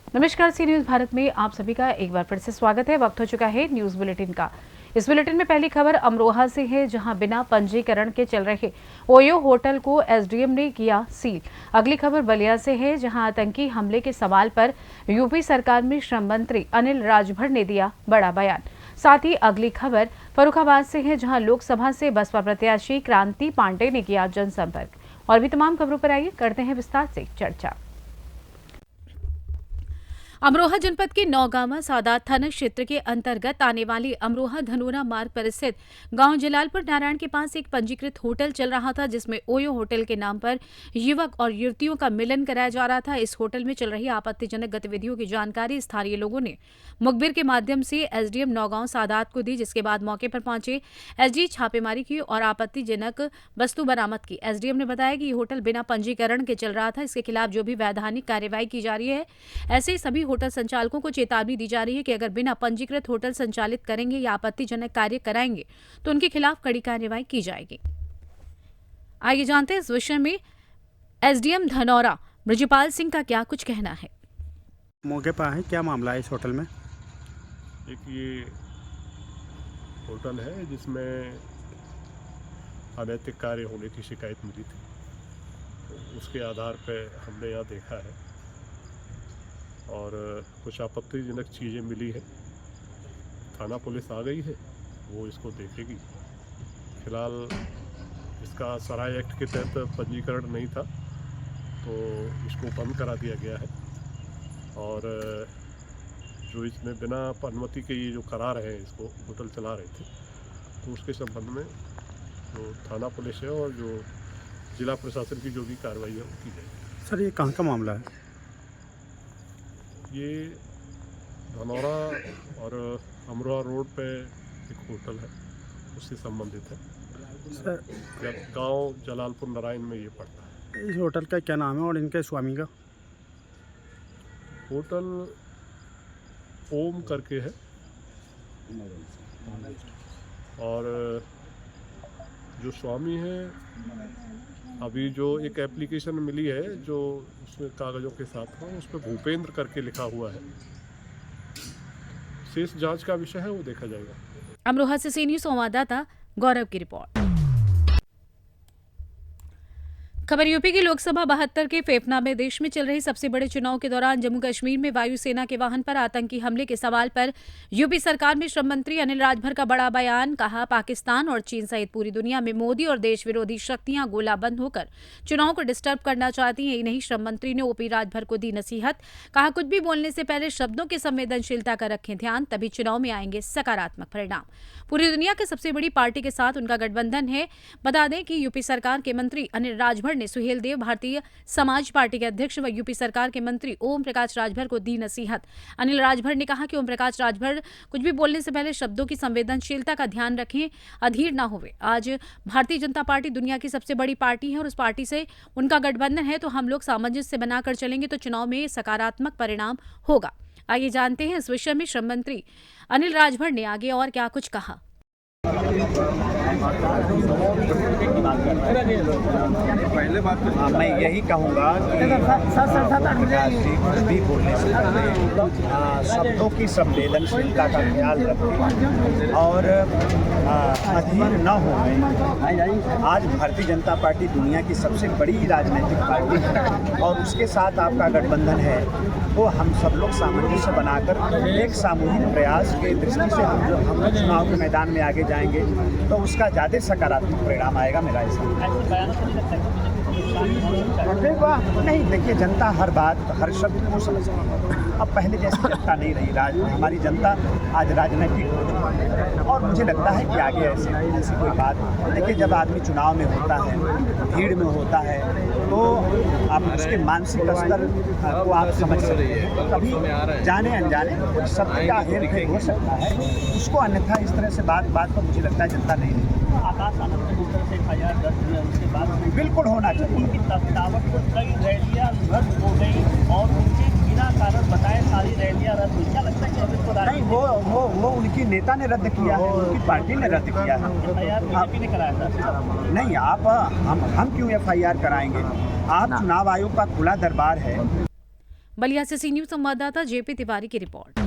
नमस्कार, सी न्यूज भारत में आप सभी का एक बार फिर से स्वागत है। वक्त हो चुका है न्यूज बुलेटिन का। इस बुलेटिन में पहली खबर अमरोहा से है, जहां बिना पंजीकरण के चल रहे ओयो होटल को एसडीएम ने किया सील। अगली खबर बलिया से है, जहां आतंकी हमले के सवाल पर यूपी सरकार में श्रम मंत्री अनिल राजभर ने दिया बड़ा बयान। साथ ही अगली खबर फर्रुखाबाद से है, जहां लोकसभा से बसपा प्रत्याशी क्रांति पांडे ने किया जनसंपर्क। और भी तमाम खबरों पर आइए करते हैं विस्तार से चर्चा। अमरोहा जनपद के नौगांवा सादात थाना क्षेत्र के अंतर्गत आने वाली अमरोहा धनोरा मार्ग पर स्थित गांव जलालपुर नारायण के पास एक पंजीकृत होटल चल रहा था, जिसमें ओयो होटल के नाम पर युवक और युवतियों का मिलन कराया जा रहा था। इस होटल में चल रही आपत्तिजनक गतिविधियों की जानकारी स्थानीय लोगों ने मुखबिर के माध्यम से एसडीएम नौगांव सादात को दी, जिसके बाद मौके पर पहुंचे एसडी छापेमारी की और आपत्तिजनक वस्तु बरामद की। एसडीएम ने बताया कि ये होटल बिना पंजीकरण के चल रहा था। इसके खिलाफ जो भी वैधानिक कार्रवाई की जा रही है, ऐसे ही सभी होटल संचालकों को चेतावनी दी जा रही है कि अगर बिना पंजीकृत होटल संचालित करेंगे या आपत्तिजनक कार्य कराएंगे तो उनके खिलाफ कड़ी कार्रवाई की जाएगी। आइए जानते हैं इस विषय में एसडीएम धनौरा ब्रजपाल सिंह का क्या कुछ कहना है। मौके पर है, क्या मामला है इस होटल में? एक ये होटल है जिसमें अनैतिक कार्य होने की शिकायत मिली थी, तो उसके आधार पर हमने यहाँ देखा है और कुछ आपत्तिजनक चीज़ें मिली है। थाना पुलिस आ गई है, वो इसको देखेगी। फिलहाल इसका सराय एक्ट के तहत पंजीकरण नहीं था, तो इसको बंद करा दिया गया है। और जो इसमें बिना अनुमति के ये जो करा रहे हैं, इसको होटल चला रहे थे, तो उसके संबंध में जो थाना पुलिस है और जो जिला प्रशासन की जो भी कार्रवाई है वो की जाएगी। सर, ये कहाँ का मामला है? ये धनौरा और अमरोहा रोड पे एक होटल है, उससे संबंधित है। सर, गांव जलालपुर नारायण में ये पड़ता है। इस होटल का क्या नाम है और इनके स्वामी का? होटल ओम करके है और जो स्वामी है, अभी जो एक एप्लीकेशन मिली है जो उसमें कागजों के साथ है, उस पर भूपेंद्र करके लिखा हुआ है। शेष जांच का विषय है, वो देखा जाएगा। अमरोहा से सी न्यूज संवाददाता गौरव की रिपोर्ट। खबर यूपी की लोकसभा 72 के फेफना में देश में चल रही सबसे बड़े चुनाव के दौरान जम्मू कश्मीर में वायुसेना के वाहन पर आतंकी हमले के सवाल पर यूपी सरकार में श्रम मंत्री अनिल राजभर का बड़ा बयान। कहा, पाकिस्तान और चीन सहित पूरी दुनिया में मोदी और देश विरोधी शक्तियां गोलाबंद होकर चुनाव को डिस्टर्ब करना चाहती हैं। यही नहीं, श्रम मंत्री ने ओपी राजभर को दी नसीहत। कहा, कुछ भी बोलने से पहले शब्दों की संवेदनशीलता का रखें ध्यान, तभी चुनाव में आएंगे सकारात्मक परिणाम। पूरी दुनिया की सबसे बड़ी पार्टी के साथ उनका गठबंधन है। बता दें कि यूपी सरकार के मंत्री अनिल राजभर ने सुहेल देव भारतीय समाज पार्टी के अध्यक्ष व यूपी सरकार के मंत्री ओम प्रकाश राजभर को दी नसीहत। अनिल राजभर ने कहा कि ओम प्रकाश राजभर कुछ भी बोलने से पहले शब्दों की संवेदनशीलता का ध्यान रखें, अधीर ना होवे। आज भारतीय जनता पार्टी दुनिया की सबसे बड़ी पार्टी है और उस पार्टी से उनका गठबंधन है, तो हम लोग सामंजस्य बनाकर चलेंगे तो चुनाव में सकारात्मक परिणाम होगा। आइए जानते हैं इस विषय में श्रम मंत्री अनिल राजभर ने आगे और क्या कुछ कहा। पहले बात मैं यही कहूँगा कि कुछ भी बोलने से पहले शब्दों की संवेदनशीलता का ख्याल रखें और अधीर न हो। आज भारतीय जनता पार्टी दुनिया की सबसे बड़ी राजनीतिक पार्टी है और उसके साथ आपका गठबंधन है, तो हम सब लोग सामंजस्य बनाकर एक सामूहिक प्रयास के दृष्टि से हम लोग चुनाव के मैदान में आगे जाएंगे तो उसका ज़्यादा सकारात्मक परिणाम आएगा। मेरा ऐसा नहीं, देखिए, जनता हर बात हर शब्द को समझती है। अब पहले जैसी जनता नहीं रही। हमारी जनता आज राजनीतिक हो चुकी है और मुझे लगता है कि आगे ऐसी कोई बात। देखिए, जब आदमी चुनाव में होता है, भीड़ में होता है, तो आप उसके मानसिक स्तर को आप समझ सकते हैं। कभी जाने अनजाने कुछ शब्द का हेरफेर हो सकता है, उसको अन्यथा इस तरह से बात पर मुझे लगता है जनता नहीं रही। आकाश आनंद को तरफ से एफआईआर दर्ज हुई, उसके बाद बिल्कुल होना चाहिए। उनकी दावत को कई रैलियां रद्द हो गई और उनके बिना कारण बताए सारी रैलियां रद्द हुई। क्या लगता है कि अभी तो नहीं, वो उनकी नेता ने रद्द किया है, उनकी पार्टी ने रद्द किया है। एफआईआर बीजेपी ने कराया था। नहीं, हम क्यों एफआईआर कराएंगे? आप चुनाव आयोग का खुला दरबार है। बलिया से सी न्यूज संवाददाता जेपी तिवारी की रिपोर्ट।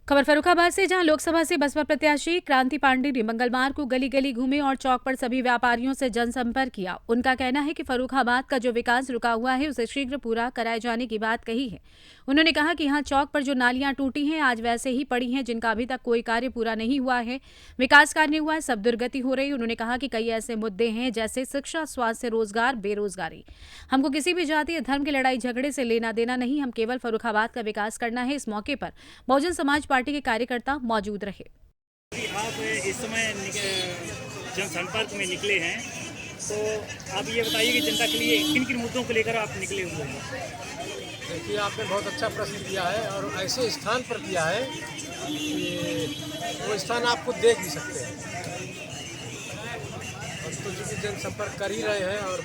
खबर फर्रुखाबाद से, जहां लोकसभा से बसपा प्रत्याशी क्रांति पांडे ने मंगलवार को गली गली घूमे और चौक पर सभी व्यापारियों से जनसंपर्क किया। उनका कहना है कि फर्रुखाबाद का जो विकास रुका हुआ है उसे शीघ्र पूरा कराए जाने की बात कही है। उन्होंने कहा कि यहाँ चौक पर जो नालियां टूटी हैं आज वैसे ही पड़ी हैं, जिनका अभी तक कोई कार्य पूरा नहीं हुआ है। विकास कार्य नहीं हुआ है, सब दुर्गति हो रही। उन्होंने कहा कि कई ऐसे मुद्दे हैं जैसे शिक्षा, स्वास्थ्य, रोजगार, बेरोजगारी। हमको किसी भी जाति या धर्म की लड़ाई झगड़े से लेना देना नहीं, हम केवल फर्रुखाबाद का विकास करना है। इस मौके पर बहुजन समाज पार्टी के कार्यकर्ता मौजूद रहे। आप इस समय जनसंपर्क में निकले हैं, तो आप ये बताइए कि जनता के लिए किन किन मुद्दों को लेकर आप निकले हुए हैं? देखिए, आपने बहुत अच्छा प्रश्न किया है और ऐसे स्थान पर किया है कि वो स्थान आप खुद देख भी सकते हैं। और तो चूँकि जनसंपर्क कर ही रहे हैं और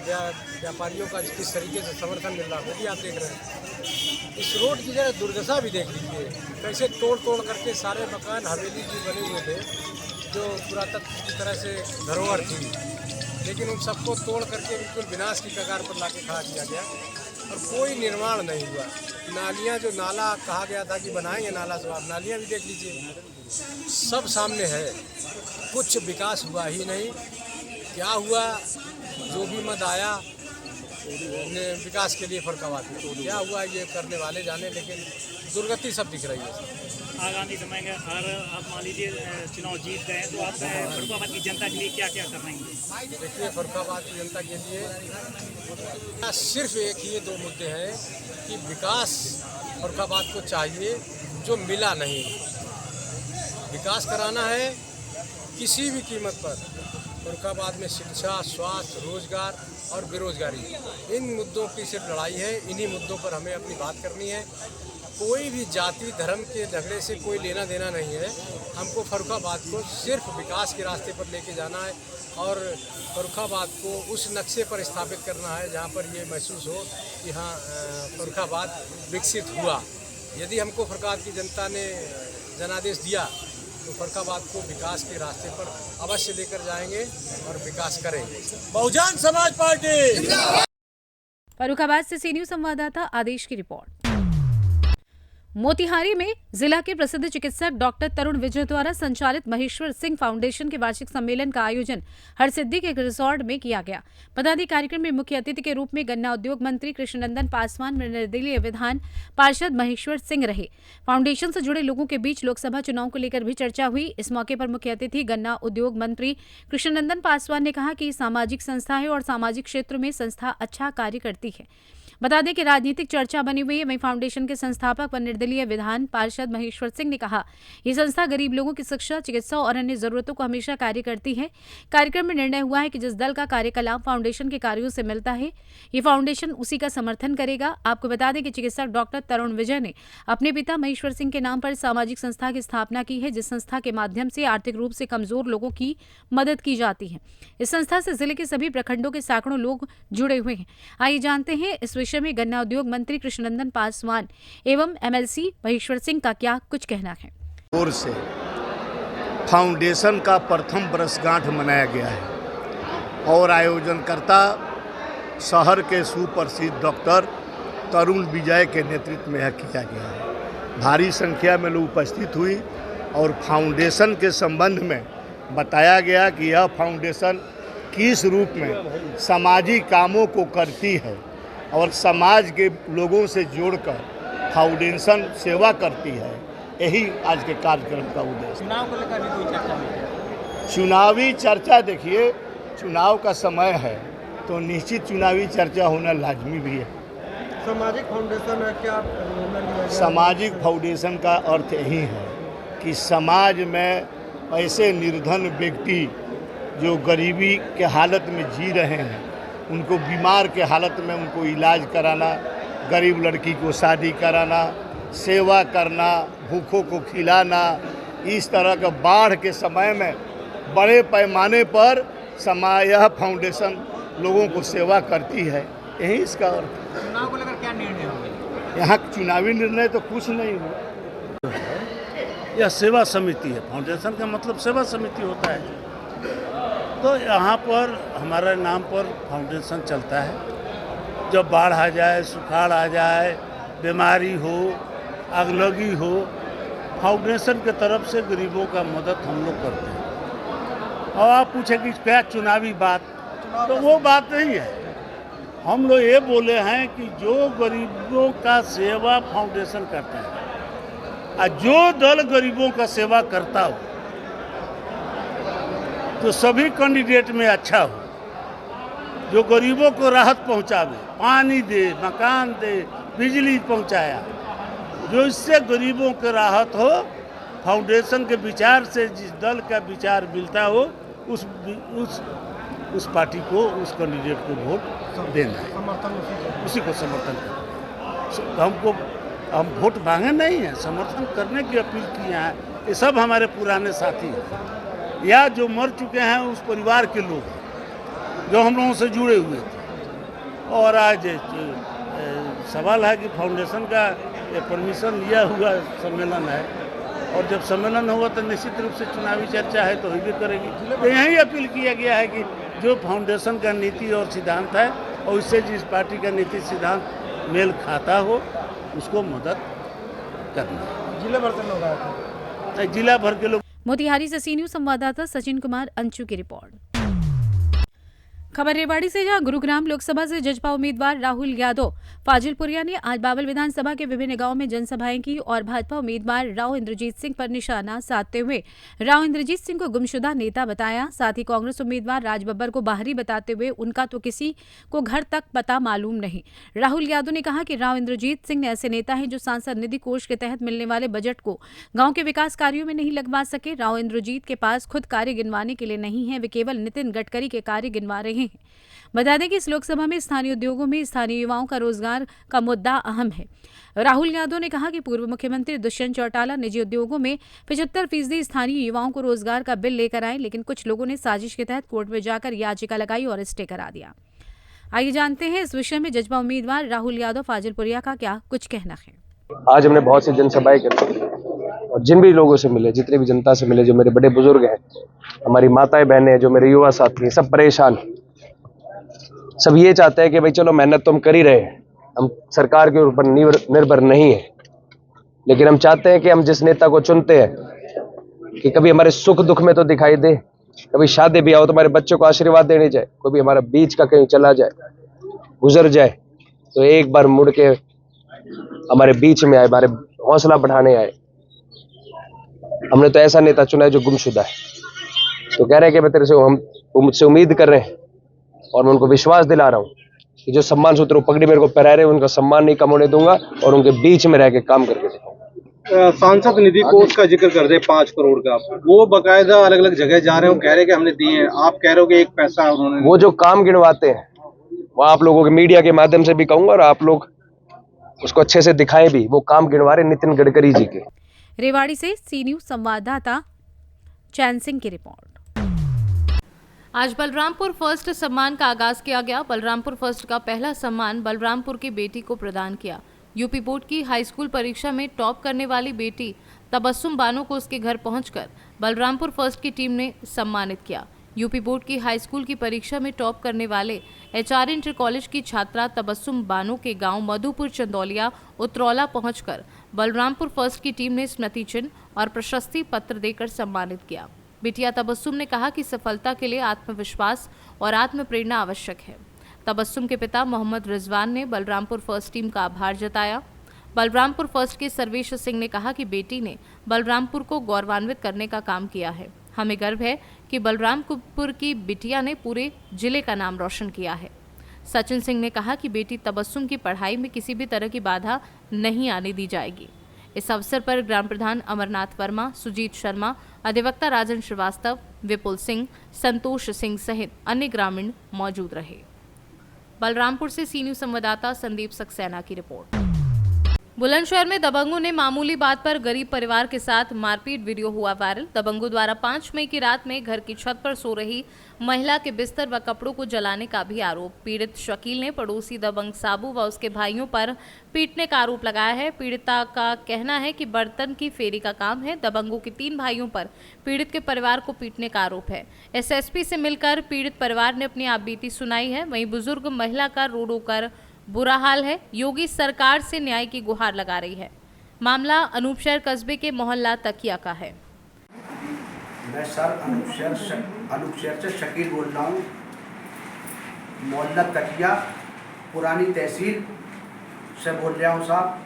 व्यापारियों का किस तरीके से समर्थन मिल रहा है वो भी आप देख रहे हैं। इस रोड की जरा दुर्दशा भी देख लीजिए, कैसे तोड़ तोड़ करके सारे मकान हवेली भी बने हुए थे जो पुरातत्व की तरह से धरोहर थी, लेकिन उन सबको तोड़ करके बिल्कुल विनाश की कगार पर लाके खड़ा किया गया और कोई निर्माण नहीं हुआ। नालियाँ, जो नाला कहा गया था कि बनाएंगे नाला स्वाब, नालियाँ भी देख लीजिए, सब सामने है। कुछ विकास हुआ ही नहीं। क्या हुआ? जो भी मद आया विकास के लिए फर्रुखाबाद में, क्या हुआ ये करने वाले जाने, लेकिन दुर्गति सब दिख रही है। आगामी समय में अगर आप मान लीजिए चुनाव जीत गए तो आप फर्रुखाबाद की जनता के लिए क्या क्या कर पाएंगे? देखिए, फर्रुखाबाद की जनता के लिए सिर्फ एक ही दो मुद्दे हैं कि विकास फर्रुखाबाद को चाहिए, जो मिला नहीं। विकास कराना है किसी भी कीमत पर। फर्रुखाबाद में शिक्षा, स्वास्थ्य, रोजगार और बेरोजगारी, इन मुद्दों की सिर्फ लड़ाई है। इन्हीं मुद्दों पर हमें अपनी बात करनी है। कोई भी जाति धर्म के झगड़े से कोई लेना देना नहीं है। हमको फर्रुखाबाद को सिर्फ विकास के रास्ते पर लेके जाना है और फर्रुखाबाद को उस नक्शे पर स्थापित करना है जहाँ पर ये महसूस हो कि हाँ, फर्रुखाबाद विकसित हुआ। यदि हमको फर्रुखाबाद की जनता ने जनादेश दिया तो फर्रुखाबाद को विकास के रास्ते पर अवश्य लेकर जाएंगे और विकास करेंगे। बहुजन समाज पार्टी। फर्रुखाबाद से सी न्यूज संवाददाता आदेश की रिपोर्ट। मोतिहारी में जिला के प्रसिद्ध चिकित्सक डॉक्टर तरुण विजय द्वारा संचालित महेश्वर सिंह फाउंडेशन के वार्षिक सम्मेलन का आयोजन हरसिद्धि के रिसोर्ट में किया गया। बता कार्यक्रम में मुख्य अतिथि के रूप में गन्ना उद्योग मंत्री कृष्णनंदन पासवान, निर्दलीय विधान पार्षद महेश्वर सिंह रहे। फाउंडेशन से जुड़े लोगों के बीच लोकसभा चुनाव को लेकर भी चर्चा हुई। इस मौके पर मुख्य अतिथि गन्ना उद्योग मंत्री कृष्णनंदन पासवान ने कहा कि सामाजिक संस्था है और सामाजिक क्षेत्र में संस्था अच्छा कार्य करती है। बता दें कि राजनीतिक चर्चा बनी हुई है। वहीं फाउंडेशन के संस्थापक व निर्दलीय विधान पार्षद महेश्वर सिंह ने कहा, ये संस्था गरीब लोगों की शिक्षा, चिकित्सा और अन्य जरूरतों को हमेशा कार्य करती है। कार्यक्रम में निर्णय हुआ है कि जिस दल का कार्यकलाप फाउंडेशन के कार्यों से मिलता है, ये फाउंडेशन उसी का समर्थन करेगा। आपको बता दें कि चिकित्सक डॉक्टर तरुण विजय ने अपने पिता महेश्वर सिंह के नाम पर सामाजिक संस्था की स्थापना की है, जिस संस्था के माध्यम से आर्थिक रूप से कमजोर लोगों की मदद की जाती है। इस संस्था से जिले के सभी प्रखंडों के सैकड़ों लोग जुड़े हुए हैं। आइए जानते हैं इस विषय में गन्ना उद्योग मंत्री कृष्णनंदन पासवान एवं एमएलसी महेश्वर सिंह का क्या कुछ कहना है। ओर से फाउंडेशन का प्रथम वर्षगांठ मनाया गया है और आयोजनकर्ता शहर के सुप्रसिद्ध डॉक्टर तरुण विजय के नेतृत्व में यह किया गया है। भारी संख्या में लोग उपस्थित हुई और फाउंडेशन के संबंध में बताया गया कि यह फाउंडेशन किस रूप में सामाजिक कामों को करती है और समाज के लोगों से जोड़कर फाउंडेशन सेवा करती है। यही आज के कार्यक्रम का उद्देश्य। चुनाव को लेकर भी कोई चर्चा नहीं? चुनावी चर्चा, देखिए, चुनाव का समय है तो निश्चित चुनावी चर्चा होना लाजमी भी है। सामाजिक फाउंडेशन है क्या? सामाजिक फाउंडेशन का अर्थ यही है कि समाज में ऐसे निर्धन व्यक्ति जो गरीबी के हालत में जी रहे हैं, उनको बीमार के हालत में उनको इलाज कराना, गरीब लड़की को शादी कराना, सेवा करना, भूखों को खिलाना, इस तरह का बाढ़ के समय में बड़े पैमाने पर यह फाउंडेशन लोगों को सेवा करती है। यही इसका अर्थ है। चुनाव को लेकर क्या निर्णय हुआ? यहाँ चुनावी निर्णय तो कुछ नहीं हुआ। यह सेवा समिति है। फाउंडेशन का मतलब सेवा समिति होता है। तो यहाँ पर हमारे नाम पर फाउंडेशन चलता है जब बाढ़ आ जाए, सुखाड़ आ जाए, बीमारी हो, आगलगी हो, फाउंडेशन के तरफ से गरीबों का मदद हम लोग करते हैं। और आप पूछे कि क्या चुनावी बात, तो वो बात नहीं है। हम लोग ये बोले हैं कि जो गरीबों का सेवा फाउंडेशन करता है और जो दल गरीबों का सेवा करता हो तो सभी कैंडिडेट में अच्छा हो, जो गरीबों को राहत पहुंचावे, पानी दे, मकान दे, बिजली पहुंचाया, जो इससे गरीबों को राहत हो, फाउंडेशन के विचार से जिस दल का विचार मिलता हो उस पार्टी को, उस कैंडिडेट को वोट देना है, उसी को समर्थन करना है। हम वोट मांगे नहीं हैं, समर्थन करने की अपील की है। ये सब हमारे पुराने साथी हैं या जो मर चुके हैं उस परिवार के लोग हैं जो हम लोगों से जुड़े हुए थे। और आज सवाल है कि फाउंडेशन का परमिशन लिया हुआ सम्मेलन है और जब सम्मेलन होगा तो निश्चित रूप से चुनावी चर्चा है तो ही भी करेगी। तो यही अपील किया गया है कि जो फाउंडेशन का नीति और सिद्धांत है और उससे जिस पार्टी का नीति सिद्धांत मेल खाता हो उसको मदद करना। जिला भर के लोग आए थे, जिला भर के लोग। मोतिहारी से सी न्यूज़ संवाददाता सचिन कुमार अंशु की रिपोर्ट। खबर रेवाड़ी से, जहां गुरुग्राम लोकसभा से जजपा उम्मीदवार राहुल यादव फाजिलपुरिया ने आज बावल विधानसभा के विभिन्न गांवों में जनसभाएं की और भाजपा उम्मीदवार राव इंद्रजीत सिंह पर निशाना साधते हुए राव इंद्रजीत सिंह को गुमशुदा नेता बताया। साथ ही कांग्रेस उम्मीदवार राज बब्बर को बाहरी बताते हुए उनका तो किसी को घर तक पता मालूम नहीं। राहुल यादव ने कहा कि राव इंद्रजीत सिंह ऐसे नेता हैं जो सांसद निधि कोष के तहत मिलने वाले बजट को गाँव के विकास कार्यों में नहीं लगवा सके। राव इंद्रजीत के पास खुद कार्य गिनवाने के लिए नहीं है, वे केवल नितिन गडकरी के कार्य गिनवा रहे हैं। बता दें कि इस लोकसभा में स्थानीय उद्योगों में स्थानीय युवाओं का रोजगार का मुद्दा अहम है। राहुल यादव ने कहा कि पूर्व मुख्यमंत्री दुष्यंत चौटाला निजी उद्योगों में 75% स्थानीय युवाओं को रोजगार का बिल लेकर आए, लेकिन कुछ लोगों ने साजिश के तहत कोर्ट में जाकर याचिका लगाई और स्टे करा दिया। आइए जानते हैं इस विषय में जजपा उम्मीदवार राहुल यादव फाजिलपुरिया का क्या कुछ कहना है। आज हमने बहुत सी जनसभाएं करी और जिन भी लोगों से मिले, जितने भी जनता से मिले, जो मेरे बड़े बुजुर्ग हैं, हमारी माताएं बहनें, जो मेरे युवा साथी हैं, सब परेशान। सब ये चाहते हैं कि भाई चलो मेहनत तो हम कर ही रहे हैं, हम सरकार के ऊपर निर्भर नहीं है, लेकिन हम चाहते हैं कि हम जिस नेता को चुनते हैं कि कभी हमारे सुख दुख में तो दिखाई दे, कभी शादी ब्याह हो तो हमारे बच्चों को आशीर्वाद देने जाए, कभी हमारा बीच का कहीं चला जाए, गुजर जाए तो एक बार मुड़ के हमारे बीच में आए, हमारे हौसला बढ़ाने आए। हमने तो ऐसा नेता चुना है जो गुमशुदा है। तो कह रहे हैं कि मैं तेरे से, हम मुझसे उम्मीद कर रहे हैं और मैं उनको विश्वास दिला रहा हूँ कि जो सम्मान सूत्र पगड़ी मेरे को पहरा रहे हैं उनका सम्मान नहीं कम होने दूंगा और उनके बीच में रह के काम करके दिखाऊंगा। सांसद निधि कोष का जिक्र कर दे 5 करोड़ का, वो बकायदा अलग अलग जगह जा रहे हो, कह रहे कि हमने दिए हैं, आप कह रहे हो कि एक पैसा उन्होंने। वो जो काम गिनवाते हैं वो आप लोगों के मीडिया के माध्यम से भी कहूंगा और आप लोग उसको अच्छे से दिखाएं भी, वो काम गिनवा रहे नितिन गडकरी जी के। रेवाड़ी से सी न्यूज़ संवाददाता चैन सिंह की रिपोर्ट। आज बलरामपुर फर्स्ट सम्मान का आगाज किया गया। बलरामपुर फर्स्ट का पहला सम्मान बलरामपुर की बेटी को प्रदान किया। यूपी बोर्ड की हाई स्कूल परीक्षा में टॉप करने वाली बेटी तबस्सुम बानो को उसके घर पहुंचकर बलरामपुर फर्स्ट की टीम ने सम्मानित किया। यूपी बोर्ड की हाई स्कूल की परीक्षा में टॉप करने वाले एचआर इंटर कॉलेज की छात्रा तबस्सुम बानो के गांव मधुपुर चंदौलिया उतरौला पहुंचकर बलरामपुर फर्स्ट की टीम ने स्मृति चिन्ह और प्रशस्ति पत्र देकर सम्मानित किया। बिटिया तबस्सुम ने कहा कि सफलता के लिए आत्मविश्वास और आत्म प्रेरणा आवश्यक है। तबस्सुम के पिता मोहम्मद रिजवान ने बलरामपुर फर्स्ट टीम का आभार जताया। बलरामपुर फर्स्ट के सर्वेश सिंह ने कहा कि बेटी ने बलरामपुर को गौरवान्वित करने का काम किया है। हमें गर्व है कि बलरामपुर की बिटिया ने पूरे जिले का नाम रोशन किया है। सचिन सिंह ने कहा कि बेटी तबस्सुम की पढ़ाई में किसी भी तरह की बाधा नहीं आने दी जाएगी। इस अवसर पर ग्राम प्रधान अमरनाथ वर्मा, सुजीत शर्मा, अधिवक्ता राजन श्रीवास्तव, विपुल सिंह, संतोष सिंह सहित अन्य ग्रामीण मौजूद रहे। बलरामपुर से सी न्यूज़ संवाददाता संदीप सक्सेना की रिपोर्ट। बुलंदशहर में दबंगों ने मामूली बात पर गरीब परिवार के साथ मारपीट, वीडियो हुआ वायरल। दबंगों द्वारा 5 मई की रात में घर की छत पर सो रही महिला के बिस्तर व कपड़ों को जलाने का भी आरोप। पीड़ित शकील ने पड़ोसी दबंग साबू व उसके भाइयों पर पीटने का आरोप लगाया है। पीड़िता का कहना है कि बर्तन की फेरी का काम है। दबंगों के 3 भाइयों पर पीड़ित के परिवार को पीटने का आरोप है। एसएसपी से मिलकर पीड़ित परिवार ने अपनी आपबीती सुनाई है। वहीं बुजुर्ग महिला का रो रो कर बुरा हाल है। योगी सरकार से न्याय की गुहार लगा रही है। मामला अनूपशहर कस्बे के मोहल्ला तकिया का है। मैं सर अनूपशहर से शकील बोल रहा हूँ। मोहल्ला तकिया पुरानी तहसील से बोल रहा हूँ साहब।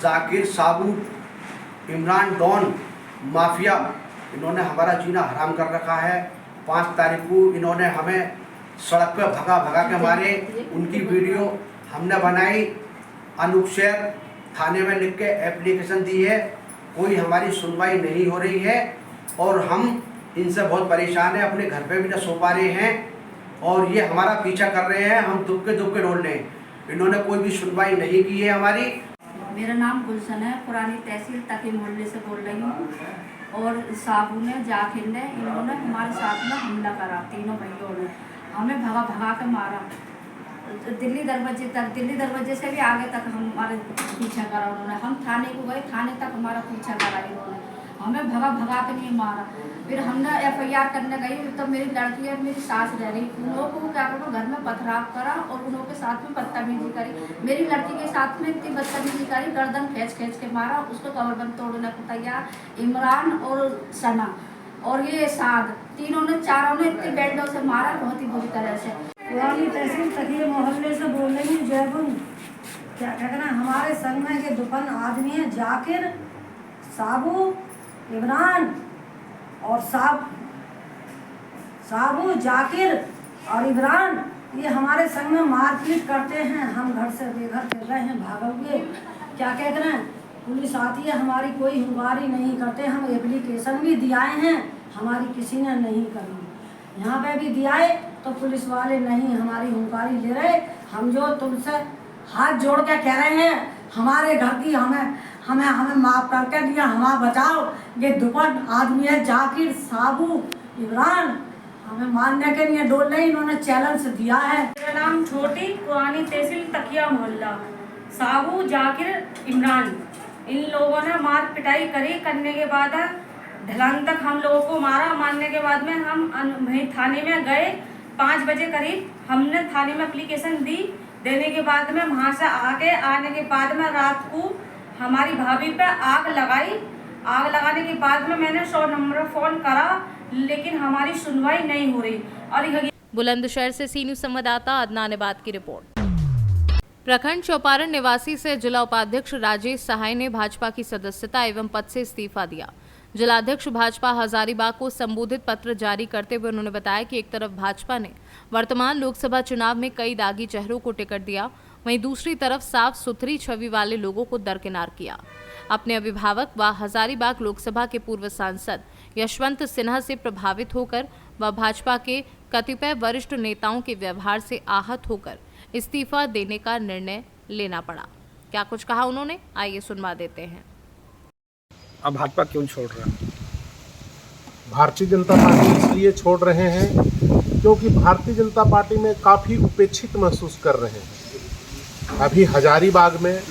जाकिर साबू, इमरान डॉन माफिया, इन्होंने हमारा जीना हराम कर रखा है। 5 तारीख को इन्होंने हमें सड़क पे भगा के मारे। उनकी वीडियो हमने बनाई, अनूपशहर थाने में लिख के एप्लीकेशन दी है। कोई हमारी सुनवाई नहीं हो रही है और हम इनसे बहुत परेशान हैं। अपने घर पे भी ना सो पा रहे हैं और ये हमारा पीछा कर रहे हैं। हम दुख के डोल रहे हैं। इन्होंने कोई भी सुनवाई नहीं की है हमारी। मेरा नाम गुलशन है, पुरानी तहसील तकी मोहल्ले से बोल रही हूँ। और साबू ने, जाकिर ने, इन्होंने हमारे साथ में हमला करा। तीनों भाइयों ने हमें भगा के मारा दिल्ली दरवाजे तक। दिल्ली दरवाजे से भी आगे तक हमारे पीछा करा उन्होंने। हम थाने को गए, थाने तक हमारा पीछा करा इन्होंने। हमें भगा के नहीं मारा। फिर हमने FIR करने गई तो मेरी लड़की और मेरी सास रह रही। उन लोगों को क्या करो, घर में पथराव करा और उन लोगों के साथ में बदतमीजी करी। मेरी लड़की के साथ में इतनी बदतमीजी करी, गर्दन खींच के मारा। उसको कमरबंद तोड़ने को तैयार इमरान और सना और ये साद, तीनों ने, चारों ने इतनी बेल्टों से मारा, बहुत ही बुरी तरह से। पुरानी तहसील तकिया मोहल्ले से बोल रही हूँ। जयपुर क्या कहना, हमारे संग में के दुपन आदमी हैं, जाकिर, साबू, इमरान और साबू, जाकिर और इमरान, ये हमारे संग में मारपीट करते हैं। हम घर से बेघर फिर रहे हैं, भागोगे क्या कह रहे हैं। पुलिस आती है, हमारी कोई हुंगारी नहीं करते। हम एप्लीकेशन भी दियाए हैं, हमारी किसी ने नहीं करी। यहाँ पे भी दियाए तो पुलिस वाले नहीं हमारी हुंकारी ले रहे। हम जो तुमसे हाथ जोड़ के कह रहे हैं, हमारे घर की हमें माफ करके दिया, हमारा बचाओ। ये दुपट आदमी है, जाकिर, साबू, इमरान, हमें मारने के लिए डोल रहे। इन्होंने चैलेंज दिया है। मेरा नाम छोटी, पुरानी तहसील तकिया मोहल्ला। साबू, जाकिर, इमरान, इन लोगों ने मार पिटाई करी। करने के बाद ढलान तक हम लोगों को मारा। मारने के बाद में हम वहीं थाने में गए। 5 बजे करीब हमने थाने में एप्लीकेशन दी। देने के बाद में वहाँ से आने के बाद में रात को हमारी भाभी पे आग लगाई। आग लगाने के बाद में मैंने 100 नंबर फ़ोन करा, लेकिन हमारी सुनवाई नहीं हो रही। और बुलंदशहर से सी न्यूज़ संवाददाता अदनान इबाद की रिपोर्ट। प्रखंड चौपारण निवासी से जिला उपाध्यक्ष राजेश सहाय ने भाजपा की सदस्यता एवं पद से इस्तीफा दिया। जिलाध्यक्ष भाजपा हजारीबाग को संबोधित पत्र जारी करते हुए उन्होंने बताया कि एक तरफ भाजपा ने वर्तमान लोकसभा चुनाव में कई दागी चेहरों को टिकट दिया, वहीं दूसरी तरफ साफ सुथरी छवि वाले लोगों को दरकिनार किया। अपने अभिभावक व हजारीबाग लोकसभा के पूर्व सांसद यशवंत सिन्हा से प्रभावित होकर व भाजपा के कतिपय वरिष्ठ नेताओं के व्यवहार से आहत होकर इस्तीफा देने का निर्णय लेना पड़ा। क्या कुछ कहा उन्होंने, आइए सुनवा देते हैं। अब भाजपा क्यों छोड़ रहा है? भारतीय जनता पार्टी इसलिए छोड़ रहे हैं क्योंकि भारतीय जनता पार्टी में काफ़ी उपेक्षित महसूस कर रहे हैं। अभी हजारीबाग में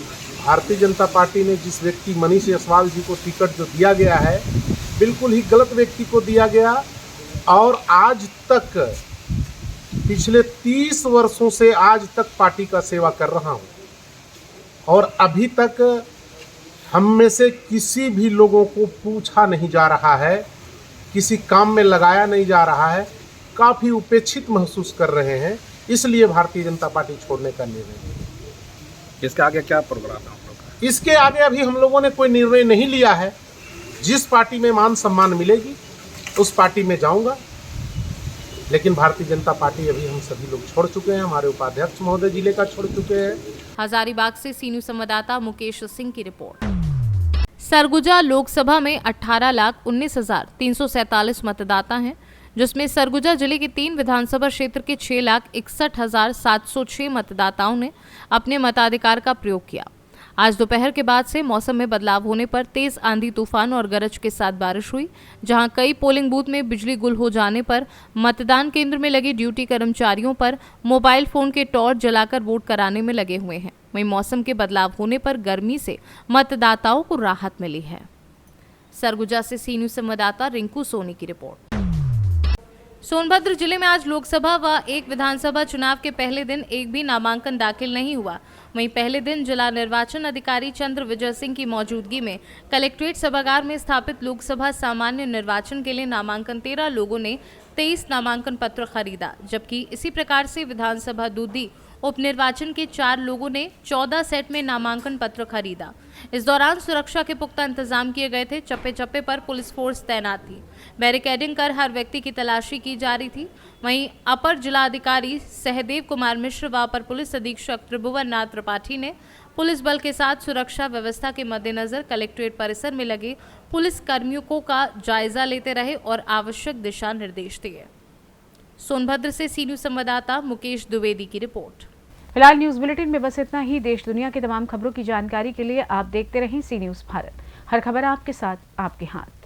भारतीय जनता पार्टी ने जिस व्यक्ति मनीष जायसवाल जी को टिकट जो दिया गया है, बिल्कुल ही गलत व्यक्ति को दिया गया। और आज तक पिछले 30 वर्षों से आज तक पार्टी का सेवा कर रहा हूँ और अभी तक हम में से किसी भी लोगों को पूछा नहीं जा रहा है, किसी काम में लगाया नहीं जा रहा है। काफ़ी उपेक्षित महसूस कर रहे हैं, इसलिए भारतीय जनता पार्टी छोड़ने का निर्णय लिया। इसके आगे क्या प्रोग्राम है आप लोग का? इसके आगे अभी हम लोगों ने कोई निर्णय नहीं लिया है। जिस पार्टी में मान सम्मान मिलेगी उस पार्टी में जाऊंगा, लेकिन भारतीय जनता पार्टी अभी हम सभी लोग छोड़ चुके हैं। हमारे उपाध्यक्ष महोदय जिले का छोड़ चुके हैं। हजारीबाग से सी न्यूज़ संवाददाता मुकेश सिंह की रिपोर्ट। सरगुजा लोकसभा में 18,19,347 मतदाता हैं, जिसमें सरगुजा जिले के 3 विधानसभा क्षेत्र के 6,61,706 मतदाताओं ने अपने मताधिकार का प्रयोग किया। आज दोपहर के बाद से मौसम में बदलाव होने पर तेज आंधी तूफान और गरज के साथ बारिश हुई, जहां कई पोलिंग बूथ में बिजली गुल हो जाने पर मतदान केंद्र में लगे ड्यूटी कर्मचारियों पर मोबाइल फोन के टॉर्च जलाकर वोट कराने में लगे हुए हैं। वहीं मौसम के बदलाव होने पर गर्मी से मतदाताओं को राहत मिली है। सरगुजा से सी न्यूज़ संवाददाता रिंकू सोनी की रिपोर्ट। सोनभद्र जिले में आज लोकसभा व एक विधानसभा चुनाव के पहले दिन एक भी नामांकन दाखिल नहीं हुआ। वहीं पहले दिन जिला निर्वाचन अधिकारी चंद्र विजय सिंह की मौजूदगी में कलेक्ट्रेट सभागार में स्थापित लोकसभा सामान्य निर्वाचन के लिए नामांकन 13 लोगों ने 23 नामांकन पत्र खरीदा, जबकि इसी प्रकार से विधानसभा दूधी उपनिर्वाचन के 4 लोगों ने 14 सेट में नामांकन पत्र खरीदा। इस दौरान सुरक्षा के पुख्ता इंतजाम किए गए थे। चप्पे चप्पे पर पुलिस फोर्स तैनात थी। बैरिकेडिंग कर हर व्यक्ति की तलाशी की जा रही थी। वहीं अपर जिलाधिकारी सहदेव कुमार मिश्र व अपर पुलिस अधीक्षक त्रिभुवन नाथ त्रिपाठी ने पुलिस बल के साथ सुरक्षा व्यवस्था के मद्देनजर कलेक्ट्रेट परिसर में लगे पुलिस कर्मियों का जायजा लेते रहे और आवश्यक दिशा निर्देश दिए। सोनभद्र से सी न्यूज संवाददाता मुकेश द्विवेदी की रिपोर्ट। फिलहाल न्यूज बुलेटिन में बस इतना ही। देश दुनिया की तमाम खबरों की जानकारी के लिए आप देखते रहें सी न्यूज भारत। हर खबर आपके साथ, आपके हाथ।